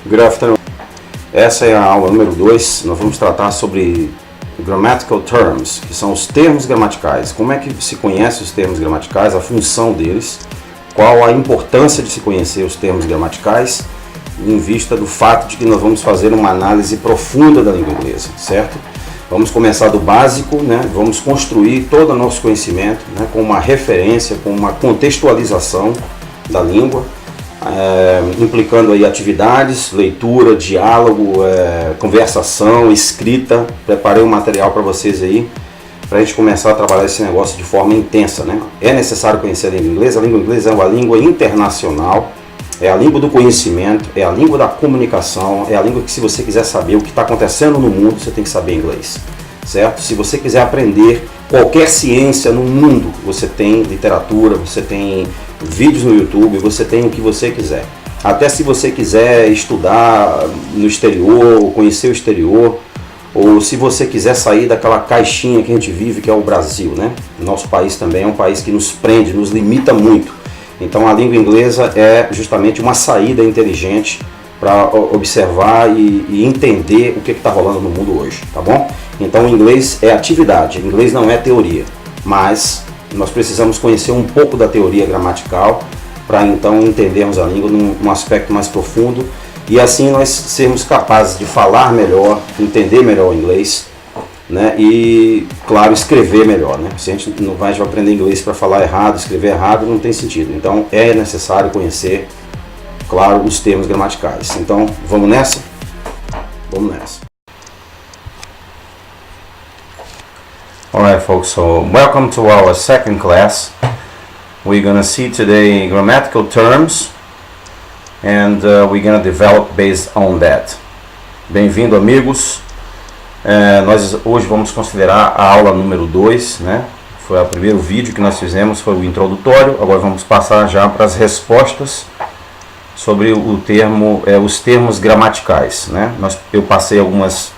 Good afternoon. Essa é a aula número 2. Nós vamos tratar sobre grammatical terms, que são os termos gramaticais. Como é que se conhece os termos gramaticais, a função deles, qual a importância de se conhecer os termos gramaticais, em vista do fato de que nós vamos fazer uma análise profunda da língua inglesa, certo? Vamos começar do básico, né? Vamos construir todo o nosso conhecimento, né? Com uma referência, com uma contextualização da língua, implicando aí atividades, leitura, diálogo, conversação, escrita. Preparei um material para vocês aí, para a gente começar a trabalhar esse negócio de forma intensa, né? É necessário conhecer a língua inglesa. A língua inglesa é uma língua internacional, é a língua do conhecimento, é a língua da comunicação, é a língua que, se você quiser saber o que está acontecendo no mundo, você tem que saber inglês, certo? Se você quiser aprender qualquer ciência no mundo, você tem literatura, você tem vídeos no YouTube, você tem o que você quiser. Até se você quiser estudar no exterior, ou conhecer o exterior, ou se você quiser sair daquela caixinha que a gente vive, que é o Brasil, né? Nosso país também é um país que nos prende, nos limita muito. Então a língua inglesa é justamente uma saída inteligente para observar e entender o que está rolando no mundo hoje, tá bom? Então o inglês é atividade, o inglês não é teoria, mas nós precisamos conhecer um pouco da teoria gramatical para então entendermos a língua num aspecto mais profundo e assim nós sermos capazes de falar melhor, entender melhor o inglês, né? E, claro, escrever melhor, né? Se a gente não vai aprender inglês para falar errado, escrever errado, não tem sentido. Então é necessário conhecer, claro, os termos gramaticais. Então vamos nessa? Vamos nessa. Alright folks, so welcome to our second class. We're gonna see today grammatical terms and we're gonna develop based on that. Bem-vindo, amigos. Nós hoje vamos considerar a aula número 2, né? Foi o primeiro vídeo que nós fizemos, foi o introdutório. Agora vamos passar já para as respostas sobre os termos gramaticais, né? Eu passei algumas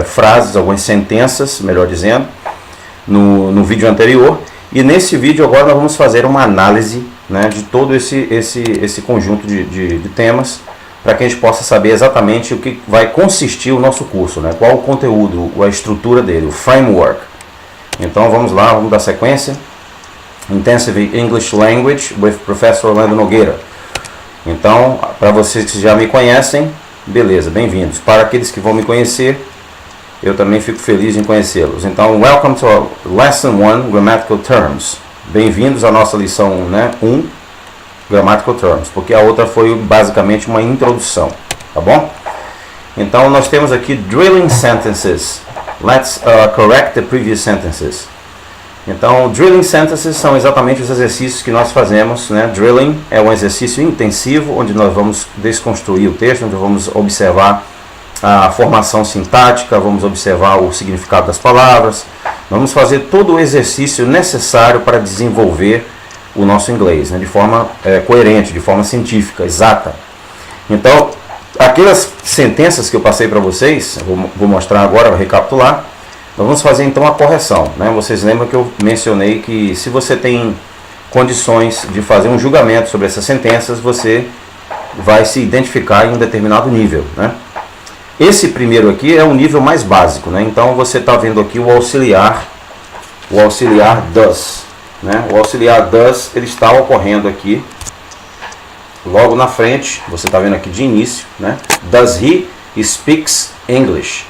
frases, algumas sentenças, melhor dizendo, no vídeo anterior. E nesse vídeo agora nós vamos fazer uma análise, né, de todo esse conjunto de temas, para que a gente possa saber exatamente o que vai consistir o nosso curso, né? Qual o conteúdo, a estrutura dele, o framework. Então vamos lá, vamos dar sequência. Intensive English Language with Professor Orlando Nogueira. Então, para vocês que já me conhecem, beleza, bem-vindos. Para aqueles que vão me conhecer, eu também fico feliz em conhecê-los. Então, welcome to our Lesson 1, Grammatical Terms. Bem-vindos à nossa lição, né, 1, Grammatical Terms, porque a outra foi basicamente uma introdução, tá bom? Então nós temos aqui drilling sentences. Let's correct the previous sentences. Então drilling sentences são exatamente os exercícios que nós fazemos, né? Drilling é um exercício intensivo onde nós vamos desconstruir o texto, onde vamos observar a formação sintática, vamos observar o significado das palavras, vamos fazer todo o exercício necessário para desenvolver o nosso inglês, né, de forma coerente, de forma científica, exata. Então, aquelas sentenças que eu passei para vocês, vou mostrar agora, vou recapitular. Nós vamos fazer então a correção, né? Vocês lembram que eu mencionei que se você tem condições de fazer um julgamento sobre essas sentenças, você vai se identificar em um determinado nível, né? Esse primeiro aqui é o nível mais básico, né? Então você está vendo aqui o auxiliar does. Né? O auxiliar does, ele está ocorrendo aqui logo na frente, você está vendo aqui de início, né? Does he speaks English?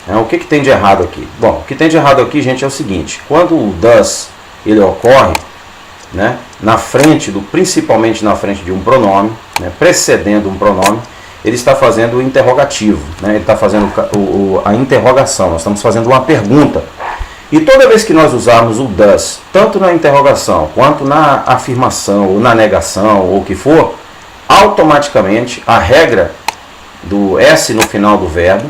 O que tem de errado aqui? Bom, o que tem de errado aqui, gente, é o seguinte: quando o does ele ocorre, né, principalmente na frente de um pronome, né, precedendo um pronome, ele está fazendo o interrogativo, né? Ele está fazendo a interrogação, nós estamos fazendo uma pergunta. E toda vez que nós usarmos o does, tanto na interrogação, quanto na afirmação, ou na negação, ou o que for, automaticamente a regra do S no final do verbo,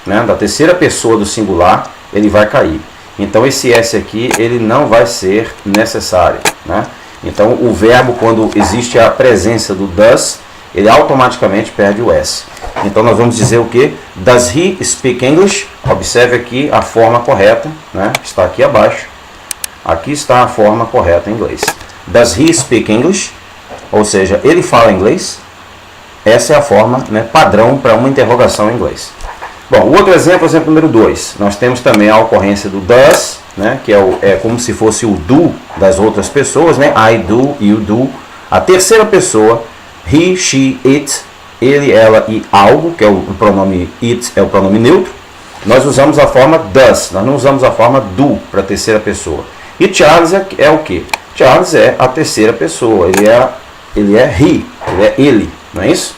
né, da terceira pessoa do singular, ele vai cair. Então esse S aqui, ele não vai ser necessário, né? Então o verbo, quando existe a presença do does, ele automaticamente perde o S. Então nós vamos dizer o que? Does he speak English? Observe aqui a forma correta, né? Está aqui abaixo. Aqui está a forma correta em inglês. Does he speak English? Ou seja, ele fala inglês? Essa é a forma, né, padrão para uma interrogação em inglês. Bom, o outro exemplo, exemplo número 2. Nós temos também a ocorrência do does, né, que é como se fosse o do das outras pessoas, né, I do, you do. A terceira pessoa, he, she, it, ele, ela e algo, que é o pronome it, é o pronome neutro. Nós usamos a forma does, nós não usamos a forma do para a terceira pessoa. E Charles é o que? Charles é a terceira pessoa, ele é he, ele é ele, não é isso?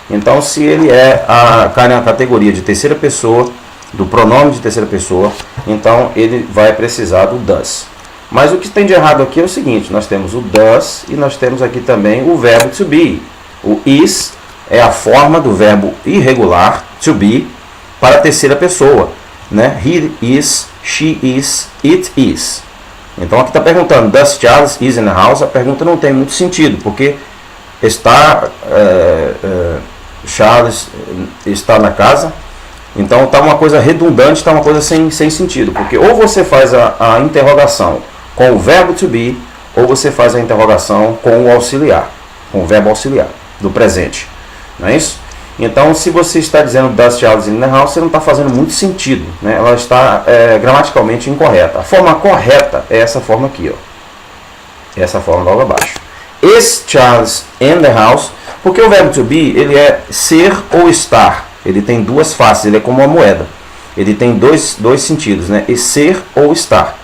Então, se ele cai na categoria de terceira pessoa, do pronome de terceira pessoa, então ele vai precisar do does. Mas o que tem de errado aqui é o seguinte, nós temos o does e nós temos aqui também o verbo to be. O is é a forma do verbo irregular, to be, para a terceira pessoa, né? He is, she is, it is. Então aqui está perguntando, does Charles is in the house? A pergunta não tem muito sentido, porque Charles está na casa. Então está uma coisa redundante, está uma coisa sem sentido, porque ou você faz a interrogação com o verbo to be, ou você faz a interrogação com o auxiliar, com o verbo auxiliar do presente, não é isso? Então, se você está dizendo does Charles in the house, você não está fazendo muito sentido, né? Ela está gramaticalmente incorreta. A forma correta é essa forma aqui, ó. Essa forma logo abaixo. Is Charles in the house? Porque o verbo to be, ele é ser ou estar. Ele tem duas faces, ele é como uma moeda. Ele tem dois sentidos, né? E ser ou estar.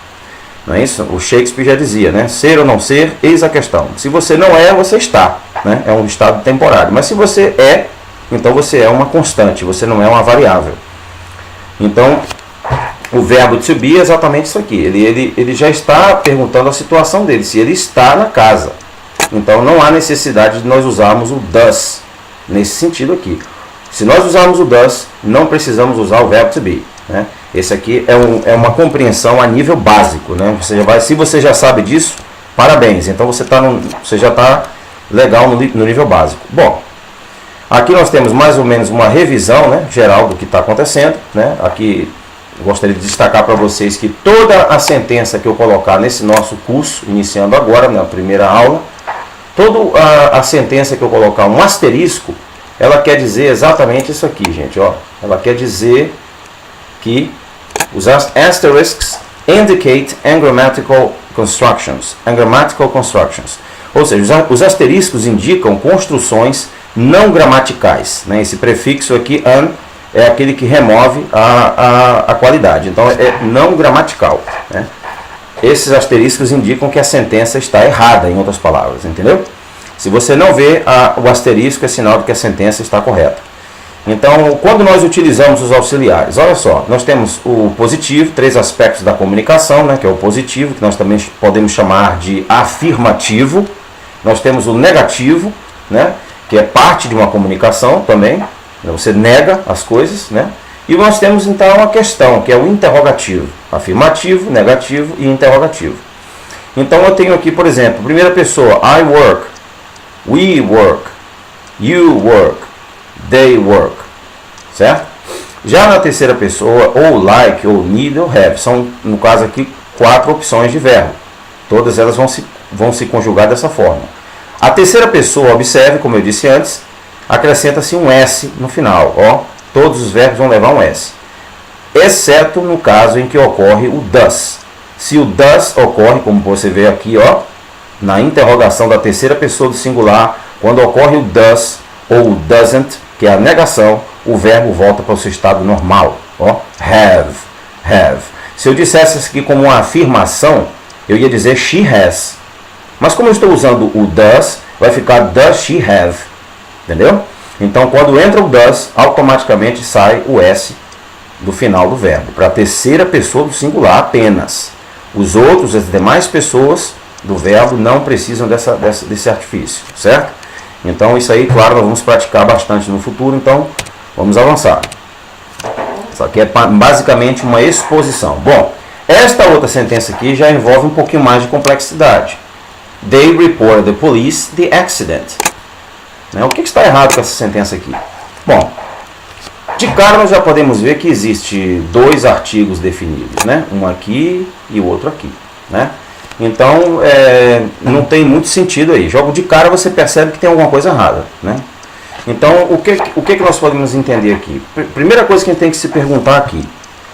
Não é isso? O Shakespeare já dizia, né? Ser ou não ser, eis a questão. Se você não é, você está, né? É um estado temporário. Mas se você é, então você é uma constante, você não é uma variável. Então, o verbo to be é exatamente isso aqui. Ele já está perguntando a situação dele, se ele está na casa. Então, não há necessidade de nós usarmos o does nesse sentido aqui. Se nós usarmos o does, não precisamos usar o verbo to be, né? Esse aqui é uma compreensão a nível básico, né? Se você já sabe disso, parabéns. Então, você já está legal no nível básico. Bom, aqui nós temos mais ou menos uma revisão, né, geral do que está acontecendo, né? Aqui eu gostaria de destacar para vocês que toda a sentença que eu colocar nesse nosso curso, iniciando agora, na primeira aula, toda a sentença que eu colocar um asterisco, ela quer dizer exatamente isso aqui, gente. Ó. Ela quer dizer que os asterisks indicate ungrammatical constructions. Ou seja, os asteriscos indicam construções não gramaticais, né? Esse prefixo aqui, an, é aquele que remove a qualidade. Então, é não gramatical, né? Esses asteriscos indicam que a sentença está errada, em outras palavras, entendeu? Se você não vê o asterisco, é sinal de que a sentença está correta. Então, quando nós utilizamos os auxiliares, olha só, nós temos o positivo, 3 aspectos da comunicação, né, que é o positivo, que nós também podemos chamar de afirmativo. Nós temos o negativo, né, que é parte de uma comunicação também, você nega as coisas, né? E nós temos então a questão, que é o interrogativo, afirmativo, negativo e interrogativo. Então eu tenho aqui, por exemplo, primeira pessoa, I work, we work, you work, they work, certo? Já na terceira pessoa, ou like, ou need, ou have, são, no caso aqui, 4 opções de verbo. Todas elas vão se conjugar dessa forma. A terceira pessoa, observe, como eu disse antes, acrescenta-se um S no final. Ó, todos os verbos vão levar um S. Exceto no caso em que ocorre o does. Se o does ocorre, como você vê aqui, ó, na interrogação da terceira pessoa do singular, quando ocorre o does ou o doesn't, que é a negação, o verbo volta para o seu estado normal. Ó, have. Se eu dissesse isso aqui como uma afirmação, eu ia dizer she has. Mas como eu estou usando o does, vai ficar does she have. Entendeu? Então, quando entra o does, automaticamente sai o S do final do verbo, para a terceira pessoa do singular apenas. Os outros, as demais pessoas do verbo, não precisam desse artifício, certo? Então, isso aí, claro, nós vamos praticar bastante no futuro, então vamos avançar. Isso aqui é basicamente uma exposição. Bom, esta outra sentença aqui já envolve um pouquinho mais de complexidade. They report the police the accident. O que está errado com essa sentença aqui? Bom, de cara nós já podemos ver que existe 2 artigos definidos, né? Um aqui e o outro aqui, né? Então, não tem muito sentido aí. Jogo de cara você percebe que tem alguma coisa errada, né? Então, o que nós podemos entender aqui? Primeira coisa que a gente tem que se perguntar aqui,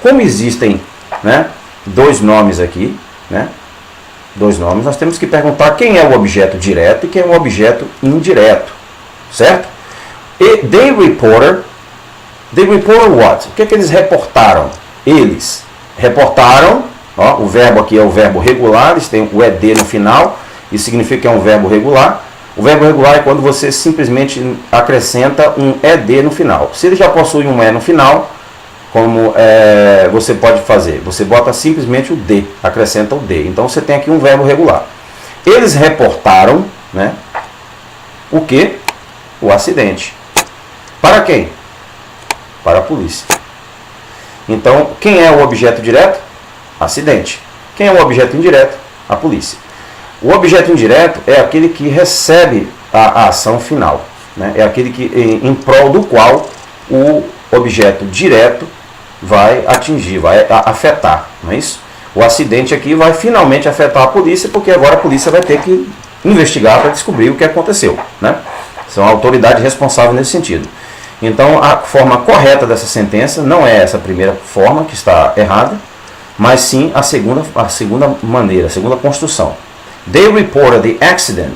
como existem, né, dois nomes aqui, né, dois nomes, nós temos que perguntar quem é o objeto direto e quem é o objeto indireto, certo? E they reported what? O que eles reportaram? Eles reportaram, ó, o verbo aqui é o verbo regular, eles têm o ed no final, isso significa que é um verbo regular. O verbo regular é quando você simplesmente acrescenta um ed no final. Se ele já possui um e no final, como você pode fazer? Você bota simplesmente o d, acrescenta o d. Então você tem aqui um verbo regular. Eles reportaram, né, o que? O acidente. Para quem? Para a polícia. Então, quem é o objeto direto? Acidente. Quem é o objeto indireto? A polícia. O objeto indireto é aquele que recebe a ação final, né? É aquele que, em prol do qual o objeto direto vai atingir, vai afetar, não é isso? O acidente aqui vai finalmente afetar a polícia, porque agora a polícia vai ter que investigar para descobrir o que aconteceu, né? São a autoridade responsável nesse sentido. Então, a forma correta dessa sentença não é essa primeira forma, que está errada, mas sim a segunda maneira, a segunda construção. They reported the accident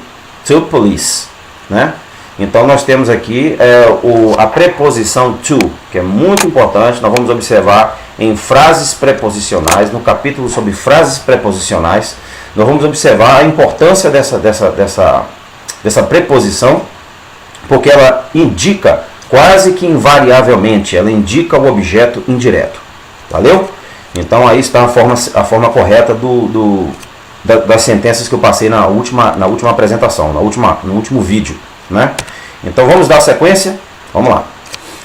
to police, né? Então nós temos aqui a preposição to, que é muito importante. Nós vamos observar em frases preposicionais, no capítulo sobre frases preposicionais, nós vamos observar a importância dessa preposição, porque ela indica, quase que invariavelmente, ela indica o objeto indireto. Valeu? Então aí está a forma correta das sentenças que eu passei na última apresentação, no último vídeo, né? Então vamos dar sequência? Vamos lá.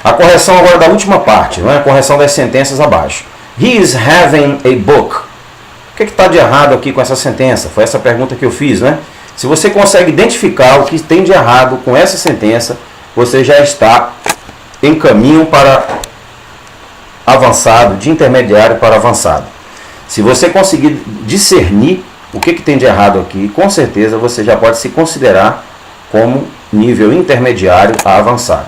A correção agora da última parte, não é? A correção das sentenças abaixo. He is having a book. O que está de errado aqui com essa sentença? Foi essa pergunta que eu fiz, né? Se você consegue identificar o que tem de errado com essa sentença, você já está em caminho para avançado, de intermediário para avançado. Se você conseguir discernir o que tem de errado aqui, com certeza você já pode se considerar como nível intermediário a avançado.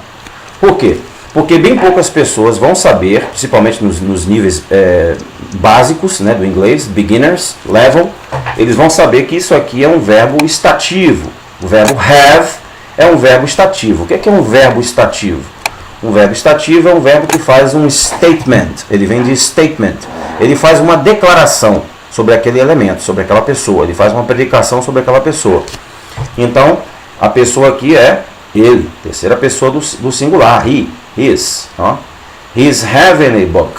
Por quê? Porque bem poucas pessoas vão saber, principalmente nos níveis básicos, né, do inglês, beginners level, eles vão saber que isso aqui é um verbo estativo. O verbo have é um verbo estativo. O que é um verbo estativo? Um verbo estativo é um verbo que faz um statement. Ele vem de statement. Ele faz uma declaração sobre aquele elemento, sobre aquela pessoa. Ele faz uma predicação sobre aquela pessoa. Então, a pessoa aqui é ele, terceira pessoa do singular, he, his. Ó. He's having a book.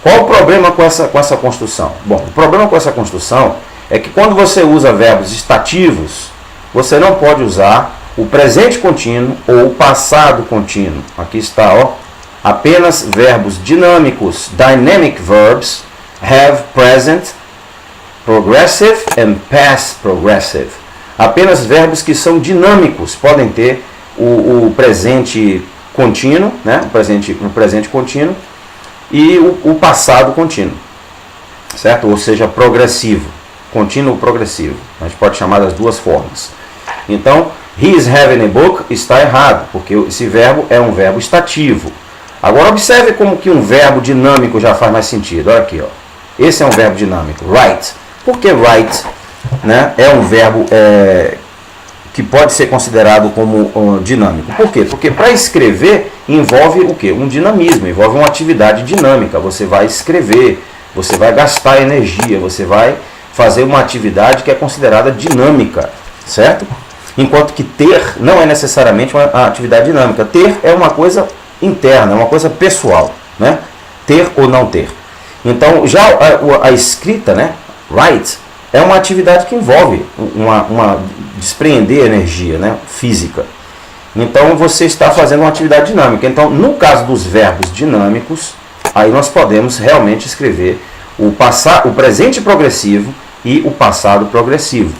Qual o problema com essa construção? Bom, o problema com essa construção é que quando você usa verbos estativos, você não pode usar o presente contínuo ou o passado contínuo. Aqui está, ó, apenas verbos dinâmicos, dynamic verbs, have present, progressive and past progressive. Apenas verbos que são dinâmicos, podem ter o presente contínuo, né? o presente contínuo e o passado contínuo, certo? Ou seja, progressivo, contínuo progressivo. A gente pode chamar das duas formas. Então, he is having a book está errado, porque esse verbo é um verbo estativo. Agora observe como que um verbo dinâmico já faz mais sentido. Olha aqui, ó. Esse é um verbo dinâmico, write. Por que write, né, é um verbo que pode ser considerado como dinâmico? Por quê? Porque para escrever envolve o quê? Um dinamismo, envolve uma atividade dinâmica. Você vai escrever, você vai gastar energia, você vai fazer uma atividade que é considerada dinâmica, certo? Enquanto que ter não é necessariamente uma atividade dinâmica. Ter é uma coisa interna, é uma coisa pessoal, né? Ter ou não ter. Então, já a escrita, né? Write, é uma atividade que envolve uma despreender energia, né? Física. Então, você está fazendo uma atividade dinâmica. Então, no caso dos verbos dinâmicos, aí nós podemos realmente escrever o presente progressivo e o passado progressivo.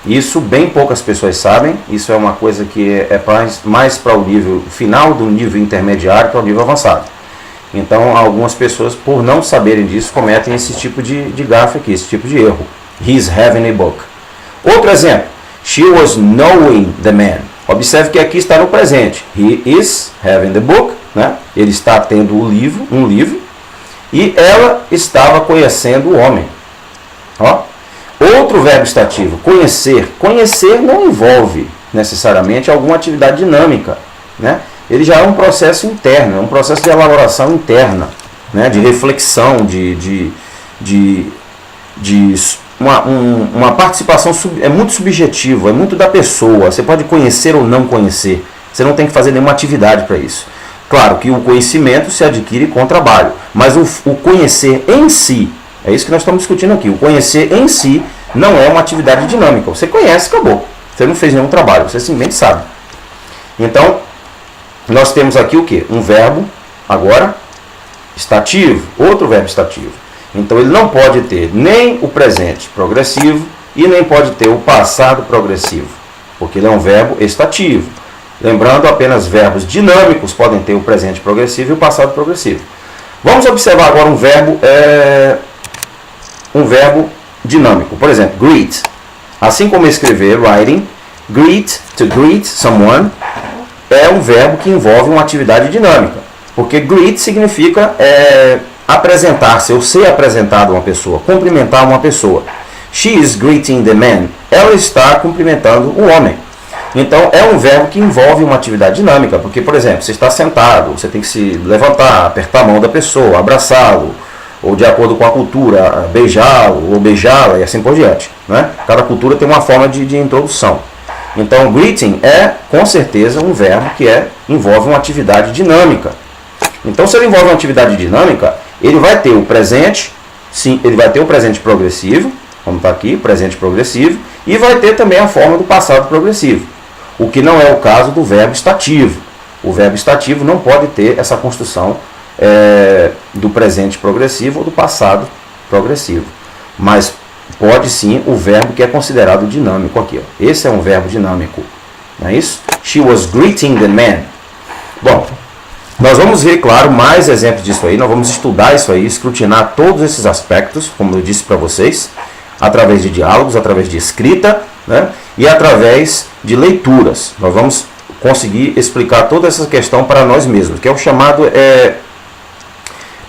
Isso bem poucas pessoas sabem, isso é uma coisa que é mais para o nível final do nível intermediário para o nível avançado. Então, algumas pessoas, por não saberem disso, cometem esse tipo de gafe aqui, esse tipo de erro. He's having a book. Outro exemplo, she was knowing the man. Observe que aqui está no presente. He is having the book, né? Ele está tendo um livro, e ela estava conhecendo o homem. Ó. Outro verbo estativo, conhecer. Conhecer não envolve necessariamente alguma atividade dinâmica, né? Ele já é um processo interno, é um processo de elaboração interna, né? De reflexão, uma participação é muito subjetivo, é muito da pessoa. Você pode conhecer ou não conhecer. Você não tem que fazer nenhuma atividade para isso. Claro que o conhecimento se adquire com trabalho, mas o conhecer em si, é isso que nós estamos discutindo aqui. O conhecer em si não é uma atividade dinâmica. Você conhece, acabou. Você não fez nenhum trabalho, você simplesmente sabe. Então, nós temos aqui o quê? Um verbo, agora, estativo, outro verbo estativo. Então ele não pode ter nem o presente progressivo e nem pode ter o passado progressivo, porque ele é um verbo estativo. Lembrando, apenas verbos dinâmicos podem ter o presente progressivo e o passado progressivo. Vamos observar agora um verbo dinâmico. Por exemplo, greet. Assim como escrever writing, greet, to greet someone, é um verbo que envolve uma atividade dinâmica, porque greet significa apresentar-se ou ser apresentado a uma pessoa, cumprimentar uma pessoa. She is greeting the man. Ela está cumprimentando o homem. Então é um verbo que envolve uma atividade dinâmica, porque, por exemplo, você está sentado, você tem que se levantar, apertar a mão da pessoa, abraçá-lo, ou de acordo com a cultura, beijá-lo ou beijá-la e assim por diante, né? Cada cultura tem uma forma de introdução. Então, greeting é, com certeza, um verbo que envolve uma atividade dinâmica. Então, se ele envolve uma atividade dinâmica, ele vai ter o presente, sim, ele vai ter o presente progressivo, como está aqui, presente progressivo, e vai ter também a forma do passado progressivo, o que não é o caso do verbo estativo. O verbo estativo não pode ter essa construção do presente progressivo ou do passado progressivo, mas pode sim o verbo que é considerado dinâmico aqui. Ó. Esse é um verbo dinâmico, não é isso? She was greeting the man. Bom, nós vamos ver, claro, mais exemplos disso aí. Nós vamos estudar isso aí, escrutinar todos esses aspectos, como eu disse para vocês, através de diálogos, através de escrita, né? E através de leituras. Nós vamos conseguir explicar toda essa questão para nós mesmos, que é o chamado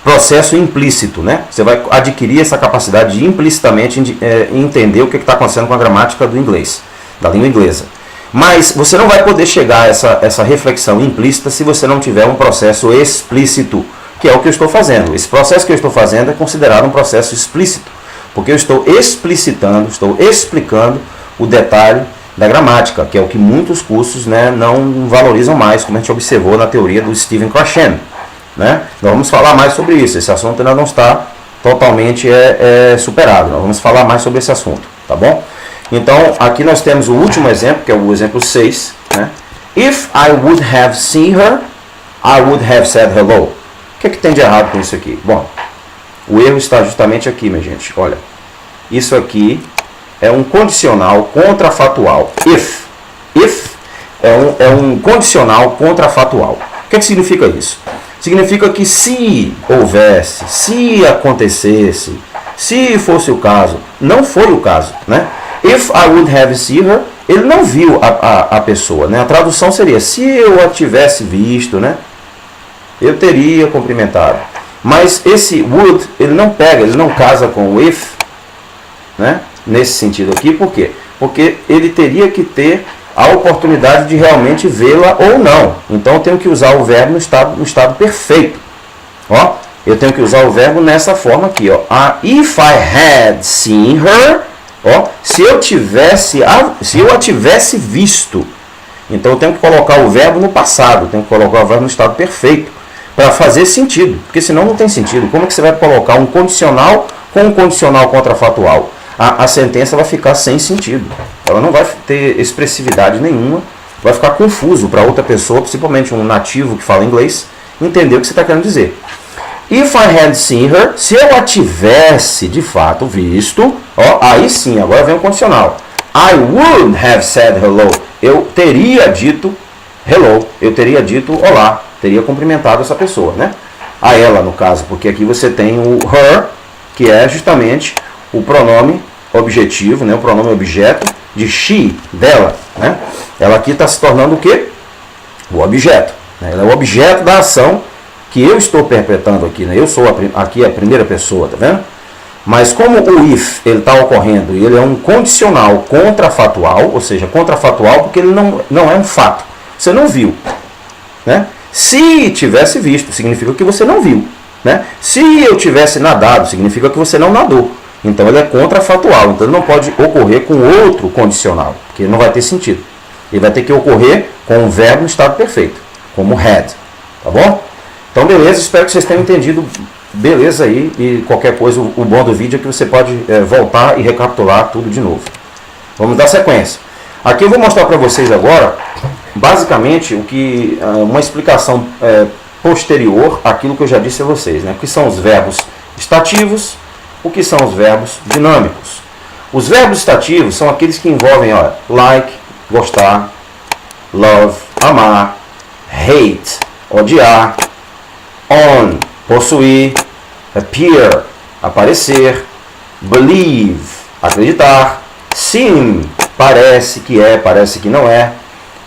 processo implícito, né? Você vai adquirir essa capacidade de implicitamente entender o que está acontecendo com a gramática do inglês, da língua inglesa. Mas você não vai poder chegar a essa reflexão implícita se você não tiver um processo explícito, que é o que eu estou fazendo. Esse processo que eu estou fazendo é considerado um processo explícito, porque eu estou explicitando, estou explicando o detalhe da gramática, que é o que muitos cursos, né, não valorizam mais, como a gente observou na teoria do Stephen Krashen. Né? Nós vamos falar mais sobre isso. Esse assunto ainda não está totalmente superado. Nós vamos falar mais sobre esse assunto, tá bom? Então, aqui nós temos o último exemplo, que é o exemplo 6. Né? If I would have seen her, I would have said hello. O que tem de errado com isso aqui? Bom, o erro está justamente aqui, minha gente. Olha, isso aqui é um condicional contrafatual. If é um condicional contrafatual. O que significa isso? Significa que se houvesse, se acontecesse, se fosse o caso, não foi o caso, né? If I would have seen her, ele não viu a pessoa, né? A tradução seria, se eu a tivesse visto, né? Eu teria cumprimentado. Mas esse would, ele não pega, ele não casa com o if, né? Nesse sentido aqui, por quê? Porque ele teria que ter a oportunidade de realmente vê-la ou não. Então eu tenho que usar o verbo no estado perfeito. Ó, eu tenho que usar o verbo nessa forma aqui, ó. If I had seen her, ó, se eu a tivesse visto. Então eu tenho que colocar o verbo no passado, tenho que colocar o verbo no estado perfeito para fazer sentido, porque senão não tem sentido. Como é que você vai colocar um condicional com um condicional contrafatual? A sentença vai ficar sem sentido. Ela não vai ter expressividade nenhuma, vai ficar confuso para outra pessoa, principalmente um nativo que fala inglês, entender o que você está querendo dizer. If I had seen her, se eu a tivesse de fato visto, ó, aí sim, agora vem o condicional. I would have said hello. Eu teria dito hello, eu teria dito olá, teria cumprimentado essa pessoa, né? A ela, no caso, porque aqui você tem o her, que é justamente o pronome objetivo, né, o pronome objeto, de she, dela, né? Ela aqui está se tornando o quê? O objeto. Né? Ela é o objeto da ação que eu estou perpetrando aqui, né? Eu sou aqui a primeira pessoa, tá vendo? Mas como o if ele está ocorrendo e ele é um condicional contrafatual, ou seja, contrafatual porque ele não é um fato. Você não viu, né? Se tivesse visto, significa que você não viu, né? Se eu tivesse nadado, significa que você não nadou. Então ele é contrafatual, então ele não pode ocorrer com outro condicional, porque não vai ter sentido. Ele vai ter que ocorrer com um verbo no estado perfeito, como had, tá bom? Então beleza, espero que vocês tenham entendido. Beleza aí, e qualquer coisa, o bom do vídeo é que você pode voltar e recapitular tudo de novo. Vamos dar sequência. Aqui eu vou mostrar para vocês agora, basicamente, uma explicação posterior àquilo que eu já disse a vocês, né? O que são os verbos estativos, o que são os verbos dinâmicos. Os verbos estativos são aqueles que envolvem, ó, like, gostar, love, amar, hate, odiar, own, possuir, appear, aparecer, believe, acreditar, seem, parece que é, parece que não é,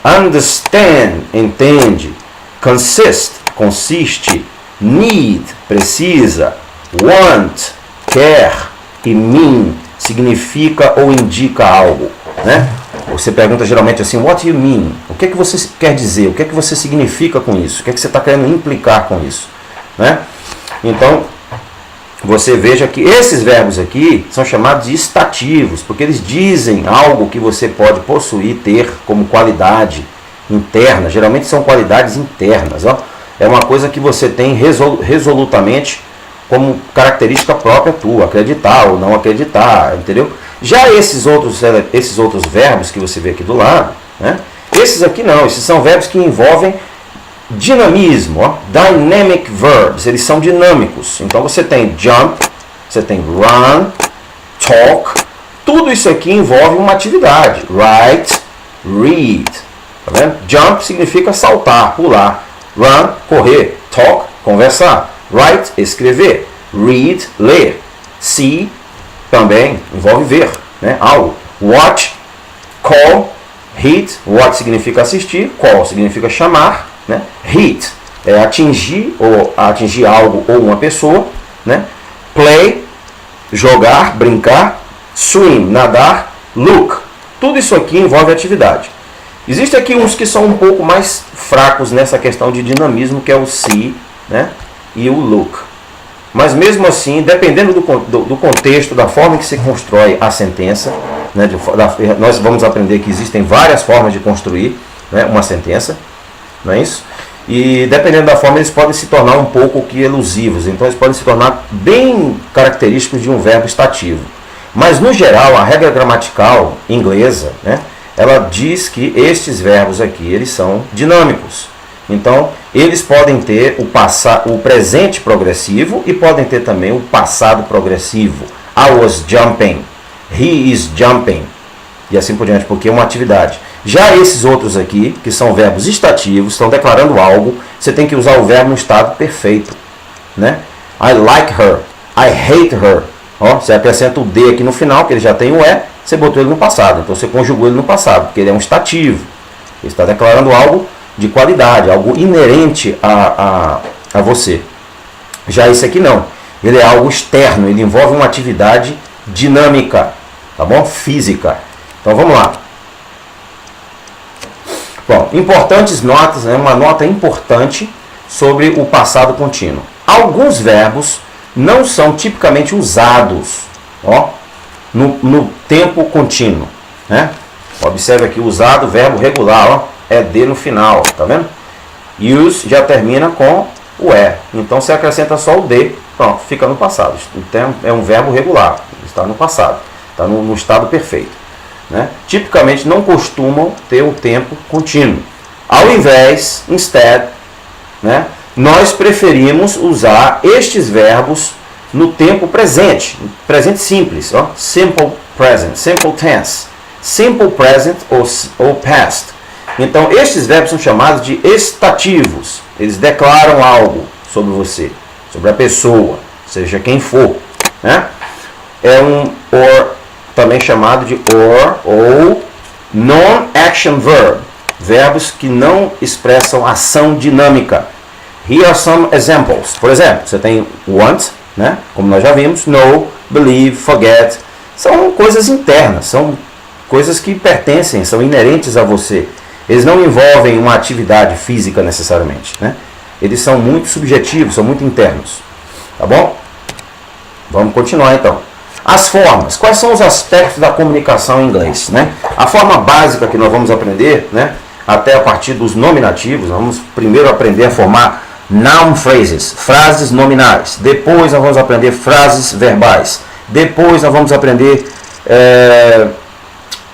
understand, entende, consist, consiste, need, precisa, want, quer, e mean, significa ou indica algo, né? Você pergunta geralmente assim, what do you mean? O que é que você quer dizer? O que é que você significa com isso? O que é que você está querendo implicar com isso? Né? Então, você veja que esses verbos aqui são chamados de estativos, porque eles dizem algo que você pode possuir, ter como qualidade interna. Geralmente são qualidades internas. Ó. É uma coisa que você tem resolutamente como característica própria tua, acreditar ou não acreditar, entendeu? Já esses outros verbos que você vê aqui do lado, né? Esses aqui não, esses são verbos que envolvem dinamismo, ó, dynamic verbs, eles são dinâmicos. Então você tem jump, você tem run, talk, tudo isso aqui envolve uma atividade. Write, read, tá vendo? Jump significa saltar, pular. Run, correr. Talk, conversar. Write, escrever. Read, ler. See, também envolve ver, né? Algo. Watch, call, hit. Watch significa assistir, call significa chamar. Né? Hit é atingir algo ou uma pessoa, né? Play, jogar, brincar, swim, nadar, look. Tudo isso aqui envolve atividade. Existem aqui uns que são um pouco mais fracos nessa questão de dinamismo, que é o see, né? E o look. Mas mesmo assim, dependendo do contexto, da forma que se constrói a sentença, né? Nós vamos aprender que existem várias formas de construir, né, uma sentença. Não é isso? E dependendo da forma, eles podem se tornar um pouco elusivos. Então eles podem se tornar bem característicos de um verbo estativo. Mas no geral, a regra gramatical inglesa, né, ela diz que estes verbos aqui, eles são dinâmicos. Então eles podem ter o presente progressivo e podem ter também o passado progressivo. I was jumping, he is jumping, e assim por diante, porque é uma atividade. Já esses outros aqui, que são verbos estativos, estão declarando algo, você tem que usar o verbo no estado perfeito, né? I like her, I hate her. Ó, você acrescenta o D aqui no final, que ele já tem o E, você botou ele no passado. Então você conjugou ele no passado, porque ele é um estativo. Ele está declarando algo de qualidade, algo inerente a você. Já esse aqui não. Ele é algo externo, ele envolve uma atividade dinâmica, tá bom? Física. Então vamos lá. Bom, importantes notas, né? Uma nota importante sobre o passado contínuo. Alguns verbos não são tipicamente usados, ó, no tempo contínuo, né? Observe aqui, usado, verbo regular, ó, é D no final, tá vendo? Use já termina com o E, então você acrescenta só o D, pronto, fica no passado. Então é um verbo regular, está no passado, está no estado perfeito. Né? Tipicamente não costumam ter o tempo contínuo. Ao invés, instead, né, nós preferimos usar estes verbos no tempo presente, presente simples, ó, simple present, simple tense, simple present ou past. Então estes verbos são chamados de estativos. Eles declaram algo sobre você, sobre a pessoa, seja quem for, né? É um or também chamado de or ou non-action verb, verbos que não expressam ação dinâmica. Here are some examples. Por exemplo, você tem want, né? Como nós já vimos, know, believe, forget. São coisas internas, são coisas que pertencem, são inerentes a você. Eles não envolvem uma atividade física necessariamente, né? Eles são muito subjetivos, são muito internos. Tá bom? Vamos continuar então. As formas. Quais são os aspectos da comunicação em inglês, né? A forma básica que nós vamos aprender, né? Até a partir dos nominativos, nós vamos primeiro aprender a formar noun phrases, frases nominais. Depois nós vamos aprender frases verbais. Depois nós vamos aprender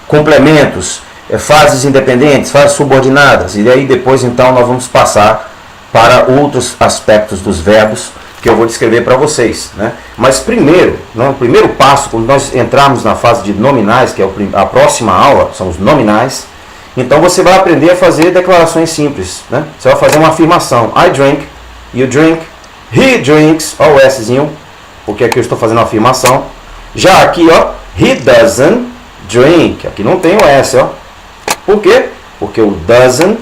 complementos, frases independentes, frases subordinadas. E aí depois então nós vamos passar para outros aspectos dos verbos que eu vou descrever para vocês, né? Mas primeiro, né, o primeiro passo, quando nós entrarmos na fase de nominais, que é a próxima aula, são os nominais, então você vai aprender a fazer declarações simples, né? Você vai fazer uma afirmação. I drink, you drink, he drinks, ó o Szinho, porque aqui eu estou fazendo uma afirmação. Já aqui, ó, he doesn't drink, aqui não tem o S, ó. Por quê? Porque o doesn't,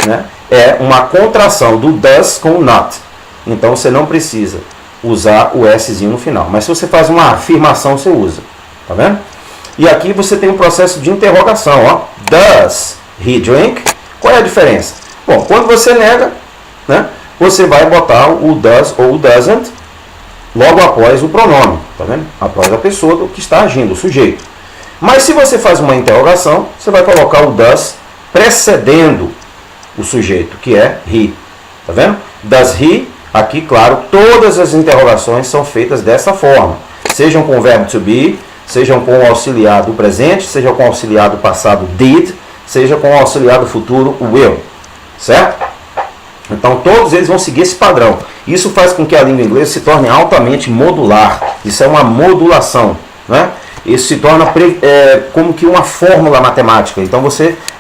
né, é uma contração do does com o not. Então você não precisa usar o Szinho no final. Mas se você faz uma afirmação, você usa. Tá vendo? E aqui você tem um processo de interrogação. Ó. Does he drink? Qual é a diferença? Bom, quando você nega, né, você vai botar o does ou o doesn't logo após o pronome. Tá vendo? Após a pessoa que está agindo, o sujeito. Mas se você faz uma interrogação, você vai colocar o does precedendo o sujeito, que é he. Tá vendo? Does he? Aqui, claro, todas as interrogações são feitas dessa forma. Sejam com o verbo to be, sejam com o auxiliar do presente, seja com o auxiliar do passado did, seja com o auxiliar do futuro will. Certo? Então todos eles vão seguir esse padrão. Isso faz com que a língua inglesa se torne altamente modular. Isso é uma modulação, né? Isso se torna como que uma fórmula matemática. Então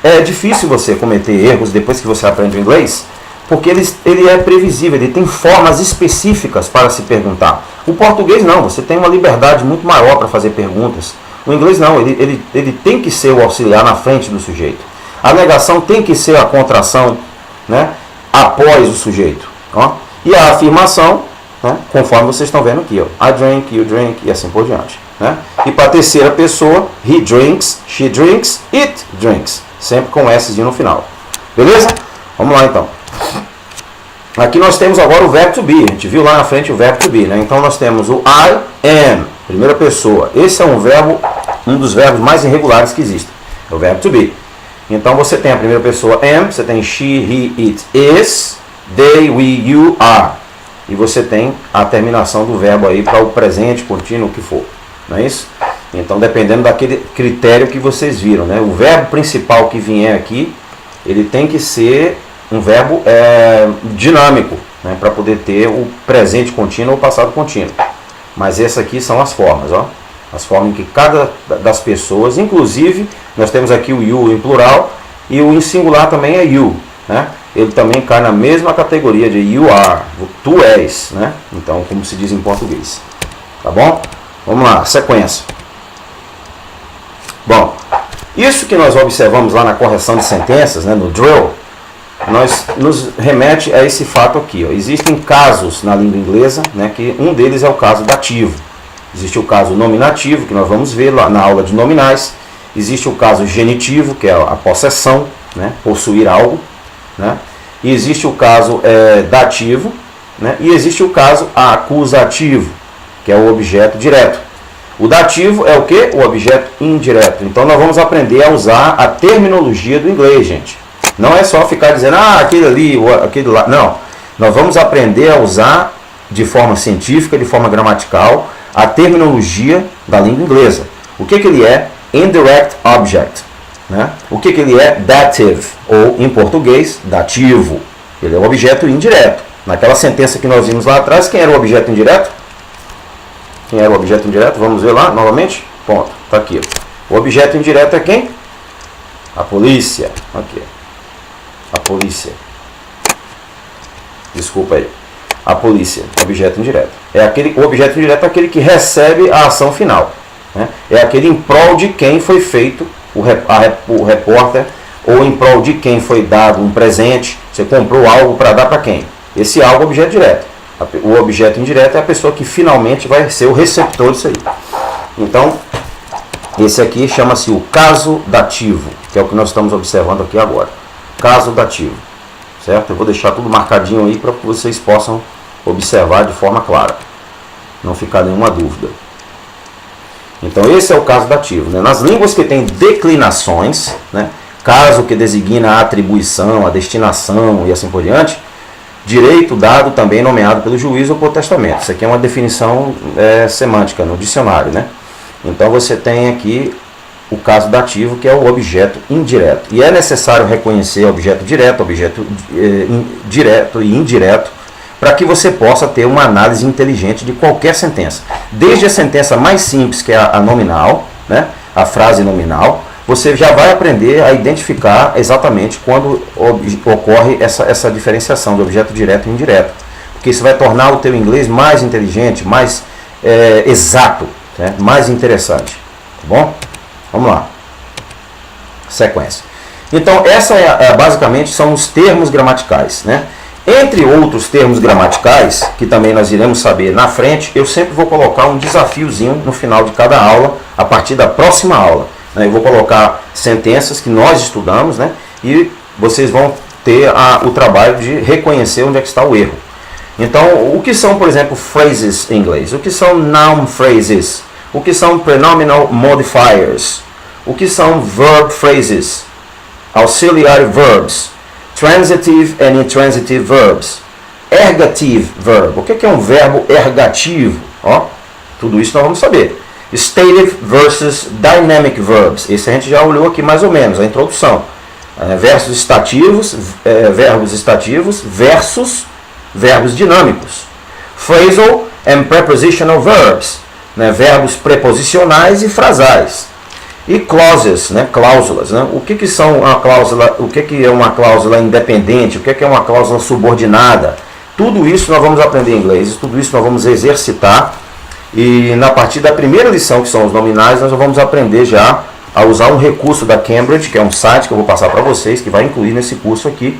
é difícil você cometer erros depois que você aprende o inglês, porque ele é previsível, ele tem formas específicas para se perguntar. O português não, você tem uma liberdade muito maior para fazer perguntas. O inglês não, ele tem que ser o auxiliar na frente do sujeito. A negação tem que ser a contração, né, após o sujeito. Ó. E a afirmação, né, conforme vocês estão vendo aqui, ó, I drink, you drink e assim por diante. Né? E para a terceira pessoa, he drinks, she drinks, it drinks. Sempre com Szinho no final. Beleza? Vamos lá então. Aqui nós temos agora o verbo to be. A gente viu lá na frente o verbo to be, né? Então nós temos o I am, primeira pessoa. Esse é um dos verbos mais irregulares que existem. É o verbo to be. Então você tem a primeira pessoa am, você tem she, he, it, is, they, we, you, are. E você tem a terminação do verbo aí para o presente, contínuo, o que for. Não é isso? Então dependendo daquele critério que vocês viram, né? O verbo principal que vier aqui, ele tem que ser um verbo dinâmico, né, para poder ter o presente contínuo ou o passado contínuo. Mas essas aqui são as formas, ó, as formas em que cada das pessoas, inclusive nós temos aqui o you em plural e o em singular também é you, né? Ele também cai na mesma categoria de you are, tu és, né? Então, como se diz em português. Tá bom? Vamos lá, sequência. Bom, isso que nós observamos lá na correção de sentenças, né, no drill, nos remete a esse fato aqui. Ó. Existem casos na língua inglesa, né, que um deles é o caso dativo. Existe o caso nominativo, que nós vamos ver lá na aula de nominais. Existe o caso genitivo, que é a possessão, né, possuir algo. Né? E existe o caso dativo, né, e existe o caso acusativo, que é o objeto direto. O dativo é o quê? O objeto indireto. Então nós vamos aprender a usar a terminologia do inglês, gente. Não é só ficar dizendo, aquele ali, aquele lá. Não. Nós vamos aprender a usar de forma científica, de forma gramatical, a terminologia da língua inglesa. O que ele é? Indirect object. Né? O que ele é? Dative. Ou, em português, dativo. Ele é o objeto indireto. Naquela sentença que nós vimos lá atrás, quem era o objeto indireto? Quem era o objeto indireto? Vamos ver lá novamente? Ponto. Está aqui. O objeto indireto é quem? A polícia. Aqui. A polícia. Desculpa aí. A polícia. Objeto indireto. O objeto indireto é aquele que recebe a ação final. né? É aquele em prol de quem foi feito o repórter, ou em prol de quem foi dado um presente. Você comprou algo para dar para quem? Esse algo é objeto direto. O objeto indireto é a pessoa que finalmente vai ser o receptor disso aí. Então, esse aqui chama-se o caso dativo, que é o que nós estamos observando aqui agora. Caso dativo, certo? Eu vou deixar tudo marcadinho aí para que vocês possam observar de forma clara, não ficar nenhuma dúvida. Então esse é o caso dativo, né? Nas línguas que tem declinações, né? Caso que designa a atribuição, a destinação e assim por diante, direito dado também nomeado pelo juiz ou por testamento. Isso aqui é uma definição semântica no dicionário, né? Então você tem aqui o caso dativo, que é o objeto indireto. E é necessário reconhecer objeto direto, objeto direto e indireto, para que você possa ter uma análise inteligente de qualquer sentença. Desde a sentença mais simples, que é a nominal, né, a frase nominal, você já vai aprender a identificar exatamente quando ocorre essa diferenciação de objeto direto e indireto. Porque isso vai tornar o teu inglês mais inteligente, mais exato, né, mais interessante. Tá bom? Vamos lá. Sequência. Então, essa basicamente são os termos gramaticais, né? Entre outros termos gramaticais, que também nós iremos saber na frente, eu sempre vou colocar um desafiozinho no final de cada aula, a partir da próxima aula. Eu vou colocar sentenças que nós estudamos, né? E vocês vão ter o trabalho de reconhecer onde é que está o erro. Então, o que são, por exemplo, phrases em inglês? O que são noun phrases? O que são pronominal modifiers? O que são verb phrases? Auxiliary verbs? Transitive and intransitive verbs. Ergative verb. O que é um verbo ergativo? Ó, tudo isso nós vamos saber. Stative versus dynamic verbs. Esse a gente já olhou aqui mais ou menos, a introdução. Verbos estativos versus verbos dinâmicos. Phrasal and prepositional verbs. Verbos preposicionais e frasais. E clauses, cláusulas. O que são uma cláusula? O que é uma cláusula independente? O que é uma cláusula subordinada? Tudo isso nós vamos aprender em inglês, tudo isso nós vamos exercitar. E na partir da primeira lição, que são os nominais, nós vamos aprender já a usar um recurso da Cambridge, que é um site que eu vou passar para vocês, que vai incluir nesse curso aqui,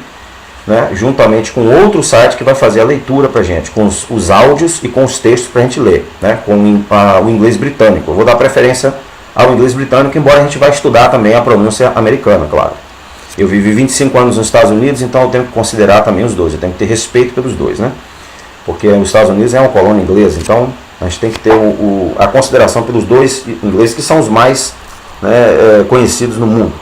né, juntamente com outro site que vai fazer a leitura para a gente, com os áudios e com os textos para a gente ler, né, com o inglês britânico. Eu vou dar preferência ao inglês britânico, embora a gente vai estudar também a pronúncia americana, claro. Eu vivi 25 anos nos Estados Unidos, então eu tenho que considerar também os dois, eu tenho que ter respeito pelos dois, né? Porque os Estados Unidos é uma colônia inglesa, então a gente tem que ter a consideração pelos dois ingleses, que são os mais, né, conhecidos no mundo.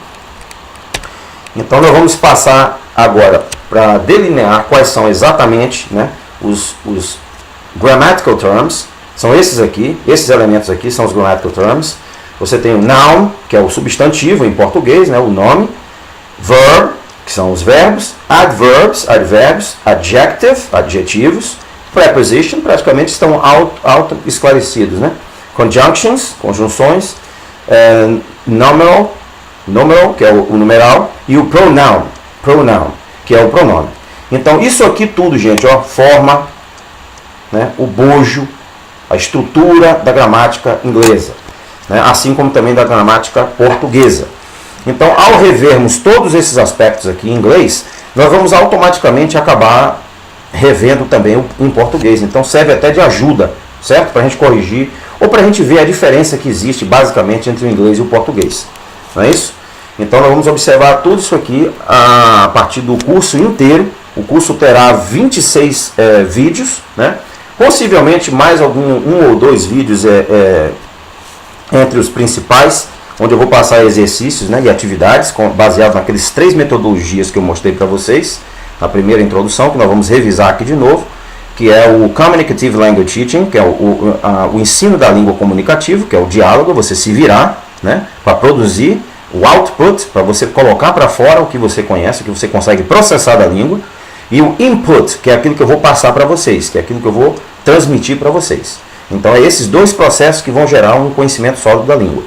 Então nós vamos passar agora para delinear quais são exatamente, né, os grammatical terms. São esses aqui, esses elementos aqui são os grammatical terms. Você tem o noun, que é o substantivo em português, né, o nome. Verb, que são os verbos. Adverbs, advérbios. Adjective, adjetivos. Preposition, praticamente estão auto-esclarecidos, né? Conjunctions, conjunções. Nominal, que é o numeral. E o pronoun, que é o pronome. Então, isso aqui tudo, gente, ó, forma, né, o bojo, a estrutura da gramática inglesa, né, assim como também da gramática portuguesa. Então, ao revermos todos esses aspectos aqui em inglês, nós vamos automaticamente acabar revendo também em português. Então, serve até de ajuda, certo? Para a gente corrigir ou para a gente ver a diferença que existe basicamente entre o inglês e o português. Não é isso? Então, nós vamos observar tudo isso aqui a partir do curso inteiro. O curso terá 26 vídeos, né? Possivelmente mais um ou dois vídeos entre os principais, onde eu vou passar exercícios, né, e atividades baseados naqueles 3 metodologias que eu mostrei para vocês na primeira introdução, que nós vamos revisar aqui de novo, que é o Communicative Language Teaching, que é o ensino da língua comunicativa, que é o diálogo, você se virar, né, para produzir o output, para você colocar para fora o que você conhece, o que você consegue processar da língua, e o input, que é aquilo que eu vou passar para vocês, que é aquilo que eu vou transmitir para vocês. Então, é esses dois processos que vão gerar um conhecimento sólido da língua.